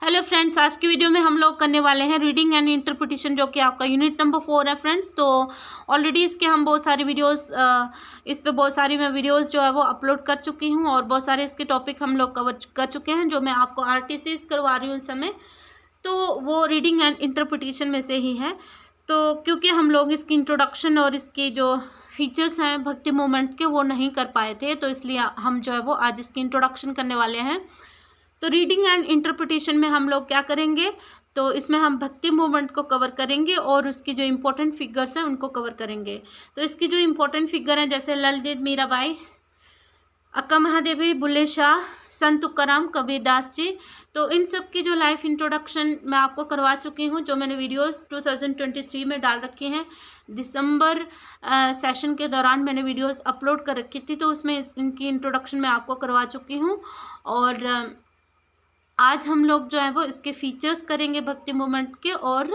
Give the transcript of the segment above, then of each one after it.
Hello friends, आज की video में हम लोग करने वाले हैं रीडिंग एंड इंटरप्रिटेशन, जो कि आपका यूनिट नंबर 4 है फ्रेंड्स। तो ऑलरेडी इसके हम बहुत सारी वीडियोस इस पे बहुत सारी मैं वीडियोस जो है वो अपलोड कर चुकी हूं और बहुत सारे इसके टॉपिक हम लोग कवर कर चुके हैं, जो मैं आपको आरटीसीज करवा रही हूँ इस समय। तो वो रीडिंग एंड इंटरप्रिटेशन में से ही है। तो क्योंकि हम लोग इसकी इंट्रोडक्शन और इसकी जो फीचर्स हैं भक्ति मूवमेंट के वो नहीं कर पाए थे, तो इसलिए हम जो है वो आज इसकी इंट्रोडक्शन करने वाले हैं। तो रीडिंग एंड इंटरप्रिटेशन में हम लोग क्या करेंगे, तो इसमें हम भक्ति मूवमेंट को कवर करेंगे और उसकी जो इम्पोर्टेंट फिगर्स हैं उनको कवर करेंगे। तो इसकी जो इम्पोर्टेंट फिगर हैं जैसे ललित मीराबाई, अक्का महादेवी, बुल्ले शाह, संत तुकाराम, कबीरदास जी, तो इन सब की जो लाइफ इंट्रोडक्शन मैं आपको करवा चुकी हूँ, जो मैंने वीडियोस 2023 में डाल रखी हैं। दिसंबर सेशन के दौरान मैंने वीडियोस अपलोड कर रखी थी, तो उसमें इनकी इंट्रोडक्शन मैं आपको करवा चुकी हूँ। और आज हम लोग जो है वो इसके फीचर्स करेंगे भक्ति मूवमेंट के, और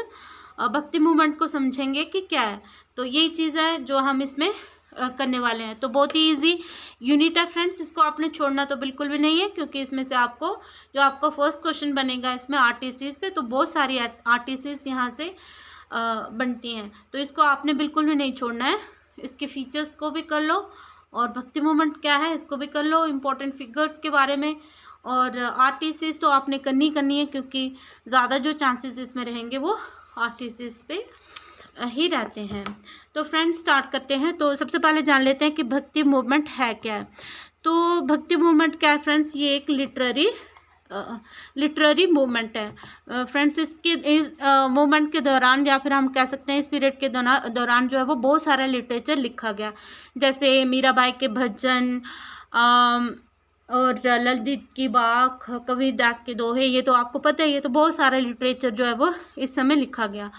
भक्ति मूवमेंट को समझेंगे कि क्या है। तो यही चीज़ है जो हम इसमें करने वाले हैं। तो बहुत ही इजी यूनिट है फ्रेंड्स, इसको आपने छोड़ना तो बिल्कुल भी नहीं है, क्योंकि इसमें से आपको जो आपका फर्स्ट क्वेश्चन बनेगा इसमें आरटीसीज पे, तो बहुत सारी आरटीसीज यहाँ से बनती हैं, तो इसको आपने बिल्कुल भी नहीं छोड़ना है। इसके फीचर्स को भी कर लो और भक्ति मूवमेंट क्या है इसको भी कर लो, इम्पोर्टेंट फिगर्स के बारे में। और आरटीसीज तो आपने करनी है, क्योंकि ज़्यादा जो चांसेस इसमें रहेंगे वो आरटीसीज पे ही रहते हैं। तो फ्रेंड्स स्टार्ट करते हैं। तो सबसे पहले जान लेते हैं कि भक्ति मूवमेंट है क्या है। तो भक्ति मूवमेंट क्या है फ्रेंड्स, ये एक लिटरेरी मूवमेंट है फ्रेंड्स। इस मूवमेंट के दौरान, या फिर हम कह सकते हैं इस पीरियड के दौरान जो है वो बहुत सारा लिटरेचर लिखा गया, जैसे मीराबाई के भजन और ललित की बाख, कबीरदास के दोहे, ये तो आपको पता है। ये तो बहुत सारा लिटरेचर जो है वो इस समय लिखा गया।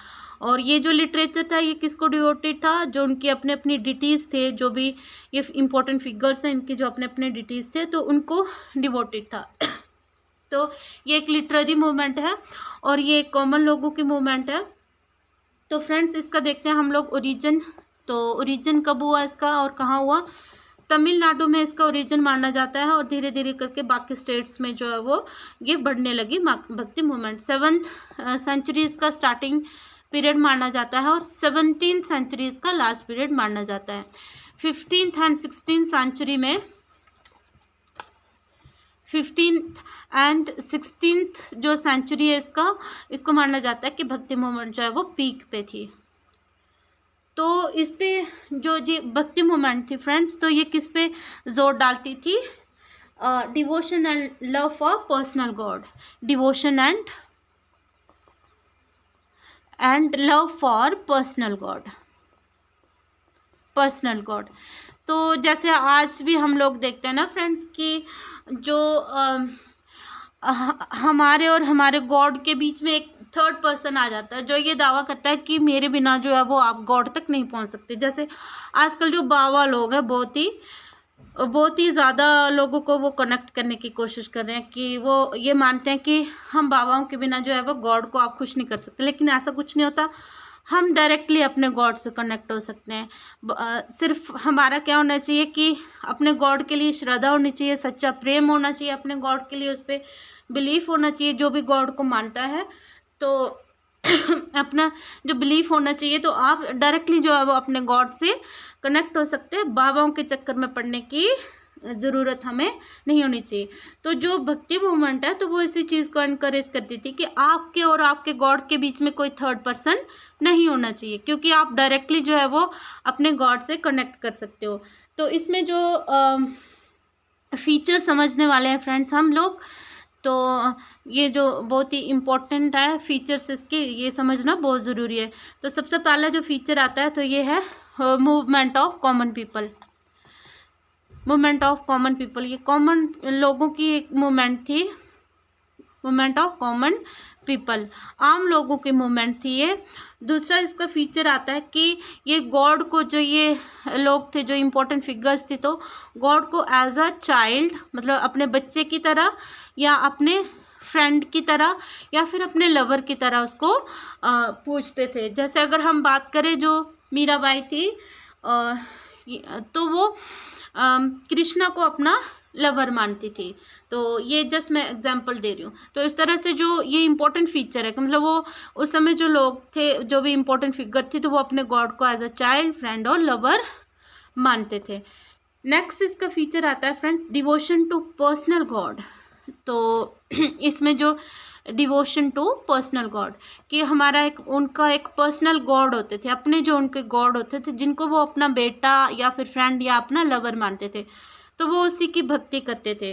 और ये जो लिटरेचर था ये किसको डिवोटेड था, जो उनकी अपने अपनी डिटीज़ थे, जो भी ये इंपॉर्टेंट फिगर्स हैं इनके जो अपने अपने डिटीज़ थे, तो उनको डिवोटेड था। तो ये एक लिटरेरी मूवमेंट है और ये एक कॉमन लोगों की मूवमेंट है। तो फ्रेंड्स इसका देखते हैं हम लोग ओरिजिन। तो ओरिजिन कब हुआ इसका और कहाँ हुआ। तमिलनाडु में इसका ओरिजिन माना जाता है और धीरे धीरे करके बाकी स्टेट्स में जो है वो ये बढ़ने लगी भक्ति मूवमेंट। 7th सेंचुरी इसका स्टार्टिंग पीरियड माना जाता है और 17th सेंचुरी इसका लास्ट पीरियड माना जाता है। 15th एंड 16th सेंचुरी में 15th एंड 16th जो सेंचुरी है इसको माना जाता है कि भक्ति मूवमेंट जो है वो पीक पे थी। तो इस पे जो जी भक्ति मूवमेंट थी फ्रेंड्स, तो ये किस पे जोर डालती थी, devotion and love for personal God, devotion and love for personal god. तो जैसे आज भी हम लोग देखते हैं ना फ्रेंड्स कि जो हमारे और हमारे गॉड के बीच में एक थर्ड पर्सन आ जाता है, जो ये दावा करता है कि मेरे बिना जो है वो आप गॉड तक नहीं पहुंच सकते। जैसे आजकल जो बाबा लोग हैं बहुत ही ज़्यादा लोगों को वो कनेक्ट करने की कोशिश कर रहे हैं, कि वो ये मानते हैं कि हम बाबाओं के बिना जो है वो गॉड को आप खुश नहीं कर सकते। लेकिन ऐसा कुछ नहीं होता, हम डायरेक्टली अपने गॉड से कनेक्ट हो सकते हैं। सिर्फ हमारा क्या होना चाहिए कि अपने गॉड के लिए श्रद्धा होनी चाहिए, सच्चा प्रेम होना चाहिए अपने गॉड के लिए, उस पर बिलीफ होना चाहिए। जो भी गॉड को मानता है तो अपना जो बिलीफ होना चाहिए, तो आप डायरेक्टली जो है वो अपने गॉड से कनेक्ट हो सकते हैं। बाबाओं के चक्कर में पड़ने की ज़रूरत हमें नहीं होनी चाहिए। तो जो भक्ति मूवमेंट है तो वो इसी चीज़ को इनकरेज करती थी कि आपके और आपके गॉड के बीच में कोई थर्ड पर्सन नहीं होना चाहिए, क्योंकि आप डायरेक्टली जो है वो अपने गॉड से कनेक्ट कर सकते हो। तो इसमें जो फीचर समझने वाले हैं फ्रेंड्स हम लोग, तो ये जो बहुत ही इम्पोर्टेंट है फीचर्स इसके, ये समझना बहुत ज़रूरी है। तो सबसे पहला जो फीचर आता है तो ये है movement of common people. Movement of common people, ये कॉमन लोगों की एक मूवमेंट थी, मूवमेंट ऑफ कॉमन पीपल, आम लोगों की मूवमेंट थी ये। दूसरा इसका फीचर आता है कि ये गॉड को, जो ये लोग थे जो इम्पोर्टेंट फिगर्स थे, तो गॉड को एज अ चाइल्ड, मतलब अपने बच्चे की तरह या अपने फ्रेंड की तरह या फिर अपने लवर की तरह उसको पूछते थे। जैसे अगर हम बात करें जो मीराबाई थी, तो वो कृष्णा को अपना लवर मानती थी। तो ये जस्ट मैं एग्जांपल दे रही हूँ। तो इस तरह से जो ये इंपॉर्टेंट फीचर है कि मतलब वो उस समय जो लोग थे, जो भी इंपॉर्टेंट फिगर थी, तो वो अपने गॉड को एज अ चाइल्ड, फ्रेंड और लवर मानते थे। नेक्स्ट इसका फीचर आता है friends devotion to personal god. तो इसमें जो डिवोशन टू पर्सनल गॉड कि हमारा एक उनका एक पर्सनल गॉड होते थे, अपने जो उनके गॉड होते थे जिनको वो अपना बेटा या फिर फ्रेंड या अपना लवर मानते थे, तो वो उसी की भक्ति करते थे।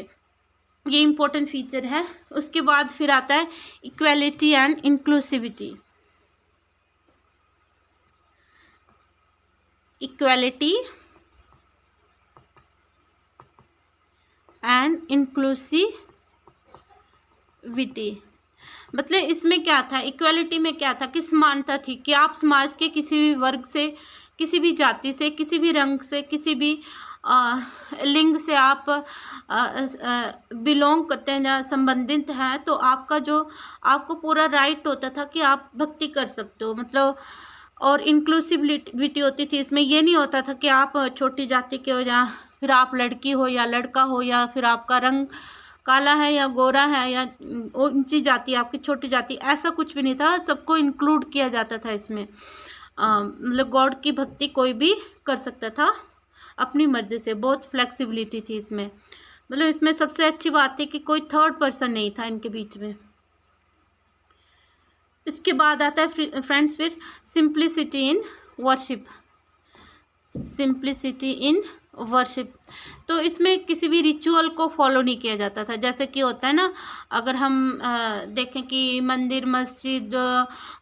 ये इंपॉर्टेंट फीचर है। उसके बाद फिर आता है equality and inclusivity. Equality and inclusivity, मतलब इसमें क्या था, इक्वालिटी में क्या था कि समानता थी कि आप समाज के किसी भी वर्ग से, किसी भी जाति से, किसी भी रंग से, किसी भी लिंग से आप बिलोंग करते हैं या संबंधित हैं, तो आपको पूरा राइट होता था कि आप भक्ति कर सकते हो, मतलब। और इंक्लूसिविटी होती थी इसमें। ये नहीं होता था कि आप छोटी जाति के हो या फिर आप लड़की हो या लड़का हो या फिर आपका रंग काला है या गोरा है या ऊंची जाति, आपकी छोटी जाति, ऐसा कुछ भी नहीं था। सबको इंक्लूड किया जाता था इसमें। मतलब गॉड की भक्ति कोई भी कर सकता था अपनी मर्जी से। बहुत फ्लेक्सिबिलिटी थी इसमें। मतलब इसमें सबसे अच्छी बात थी कि कोई थर्ड पर्सन नहीं था इनके बीच में। इसके बाद आता है फ्रेंड्स फिर सिंप्लिसिटी इन वर्शिप। सिंप्लिसिटी इन वर्शिप, तो इसमें किसी भी रिचुअल को फॉलो नहीं किया जाता था। जैसे कि होता है ना, अगर हम देखें कि मंदिर, मस्जिद,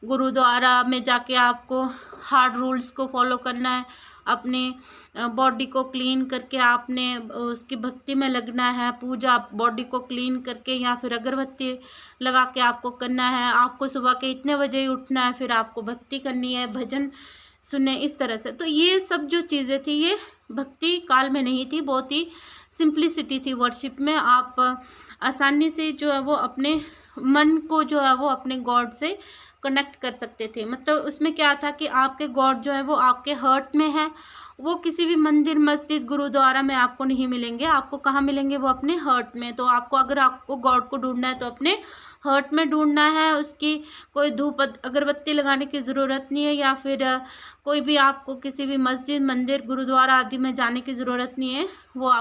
गुरुद्वारा में जाके आपको हार्ड रूल्स को फॉलो करना है, अपने बॉडी को क्लीन करके आपने उसकी भक्ति में लगना है, पूजा बॉडी को क्लीन करके या फिर अगरबत्ती लगा के आपको करना है, आपको सुबह के इतने बजे ही उठना है, फिर आपको भक्ति करनी है, भजन सुनने, इस तरह से। तो ये सब जो चीज़ें थी ये भक्ति काल में नहीं थी, बहुत ही सिंप्लिसिटी थी वर्शिप में। आप आसानी से जो है वो अपने मन को जो है वो अपने गॉड से कनेक्ट कर सकते थे। मतलब उसमें क्या था कि आपके गॉड जो है वो आपके हार्ट में है, वो किसी भी मंदिर, मस्जिद, गुरुद्वारा में आपको नहीं मिलेंगे। आपको कहाँ मिलेंगे? वो अपने हार्ट में। तो आपको अगर आपको गॉड को ढूंढना है तो अपने हार्ट में ढूंढना है। उसकी कोई धूप अगरबत्ती लगाने की ज़रूरत नहीं है, या फिर कोई भी आपको किसी भी मस्जिद, मंदिर, गुरुद्वारा आदि में जाने की ज़रूरत नहीं है। वो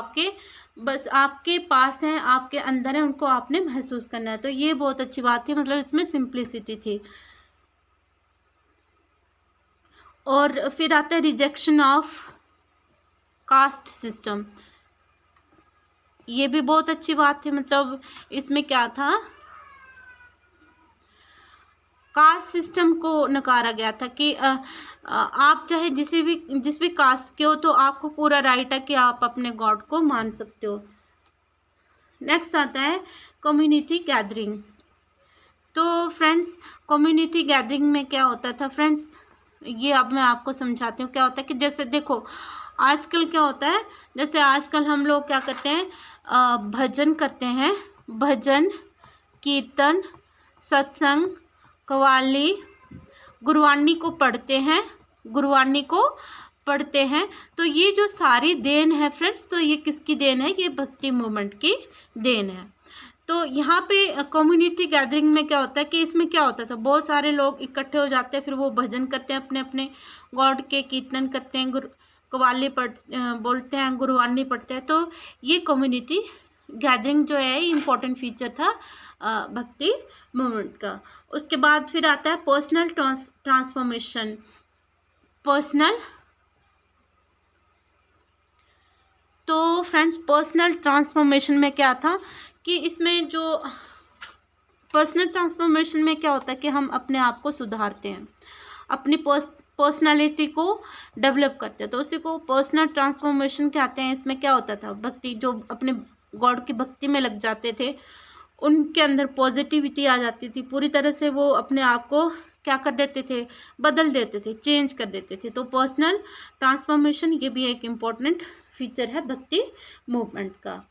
बस आपके पास हैं, आपके अंदर है, उनको आपने महसूस करना है। तो ये बहुत अच्छी बात थी, मतलब इसमें सिंप्लिसिटी थी। और फिर आता है रिजेक्शन ऑफ कास्ट सिस्टम। ये भी बहुत अच्छी बात थी। मतलब इसमें क्या था, कास्ट सिस्टम को नकारा गया था कि आप चाहे जिस भी कास्ट के हो तो आपको पूरा राइट है कि आप अपने गॉड को मान सकते हो। नेक्स्ट आता है कम्युनिटी गैदरिंग। तो फ्रेंड्स कम्युनिटी गैदरिंग में क्या होता था फ्रेंड्स, ये अब मैं आपको समझाती हूँ। क्या होता है कि जैसे देखो आजकल क्या होता है, जैसे आजकल हम लोग क्या करते हैं, भजन करते हैं, भजन, कीर्तन, सत्संग, कव्वाली, गुरबानी को पढ़ते हैं, तो ये जो सारी देन है फ्रेंड्स, तो ये किसकी देन है? ये भक्ति मूवमेंट की देन है। तो यहाँ पे कम्युनिटी गैदरिंग में क्या होता है कि इसमें क्या होता था, बहुत सारे लोग इकट्ठे हो जाते हैं, फिर वो भजन करते हैं, अपने अपने गॉड के, कीर्तन करते हैं, कव्वाली बोलते हैं, गुरबानी पढ़ते हैं। तो ये कम्युनिटी गैदरिंग जो है इम्पोर्टेंट फीचर था भक्ति मूवमेंट का। उसके बाद फिर आता है पर्सनल ट्रांसफॉर्मेशन। तो फ्रेंड्स पर्सनल ट्रांसफॉर्मेशन में क्या था कि इसमें जो पर्सनल ट्रांसफॉर्मेशन में क्या होता है कि हम अपने आप को सुधारते हैं, अपनी पर्सनालिटी को डेवलप करते हैं, तो उसी को पर्सनल ट्रांसफॉर्मेशन कहते हैं। इसमें क्या होता था, भक्ति जो अपने गॉड की भक्ति में लग जाते थे, उनके अंदर पॉजिटिविटी आ जाती थी, पूरी तरह से वो अपने आप को क्या कर देते थे, बदल देते थे, चेंज कर देते थे। तो पर्सनल ट्रांसफॉर्मेशन ये भी एक इम्पॉर्टेंट फीचर है भक्ति मूवमेंट का।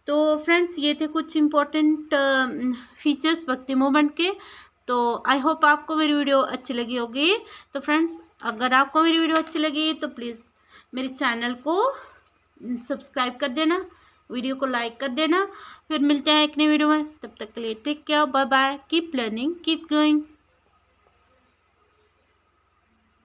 तो फ्रेंड्स ये थे कुछ इम्पॉर्टेंट फीचर्स भक्ति मूवमेंट के। तो आई होप आपको मेरी वीडियो अच्छी लगी होगी। तो फ्रेंड्स अगर आपको मेरी वीडियो अच्छी लगी तो प्लीज़ मेरे चैनल को सब्सक्राइब कर देना, वीडियो को लाइक कर देना। फिर मिलते हैं एक नई वीडियो में, तब तक के लिए take care, bye bye, keep learning keep growing.